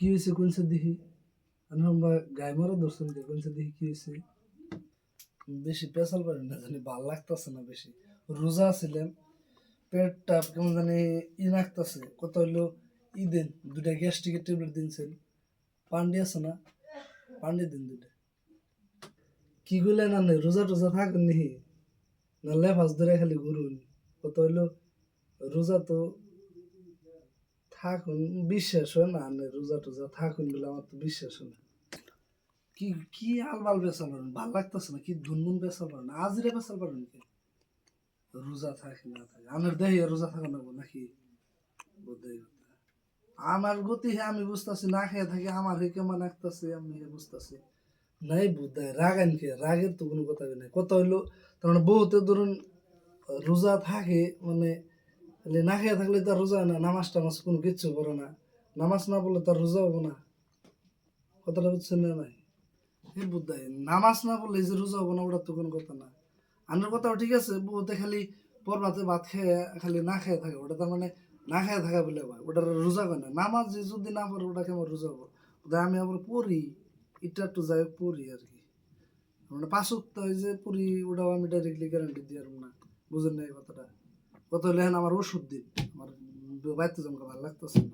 কি হয়েছে কোনছে দেখি আমরা গায়ে মারা ধরছেন কোনছে দেখি কি হয়েছে বেশি পেশাল পারেন না জানি ভাল লাগতেছে না বেশি রোজা ছিলাম পেটটা কেমন জানি লাগতেছে কত হইলো দেন দুটা গ্যাস্ট্রিকের ট্যাবলেট দিনছেন পান্ডি আছে না পান্ডি দিন দুটা কি করলেন না রোজা টোজা থাকেন নি না লেফাস ধরে খালি ঘুরুন কত হইলো রোজা তো থাকুন বিশ্বাস হয় না রোজা টোজা থাকুন বলে আমার তো বিশ্বাস হয় না কি কি আলবাল বেসাল পারেন ভাল লাগতেছে না কি ধুনমুন বেসাল পারেন আজরে বেসাল পারেন কি রোজা থাকে না থাকে আমার দেহে রোজা থাকা নেবো নাকি আমার গতি হে আমি বুঝতেছি না খেয়ে থাকি আমার হে কেমন লাগতেছে আমি বুঝতেছি নাই বুঝায় রাগ আনকে রাগের তো কোনো কথা নাই কথা হইলো তার মানে বহুতে ধরুন রোজা থাকে মানে না খেয়ে থাকলে তার রোজা হয় না নামাজ টামাজ কোনো কিচ্ছু করে না নামাজ না পড়লে তার রোজা হবো না কথাটা বুঝছেন না নাই হে বুঝায় নামাজ না পড়লে যে রোজা হবো না ওটা তো কোনো কথা না আনার কথাও ঠিক আছে বহুতে খালি পরবাতে ভাত খেয়ে খালি না খেয়ে থাকে ওটা তার মানে না খেয়ে থাকা বলে ভাই ওটা রোজা করে না নামাজ যদি না পড়ে ওটা কেমন রোজা হবো ওটা আমি আবার পড়ি এটা একটু যাই পড়ি আর কি মানে পাঁচ সপ্তাহ যে পড়ি ওটাও আমি ডাইরেক্টলি গ্যারান্টি দিয়ে পারবো না বুঝেন না এই কথাটা কত হলে আমার ওষুধ দিন আমার বাড়িতে জমকে ভালো লাগতেছে না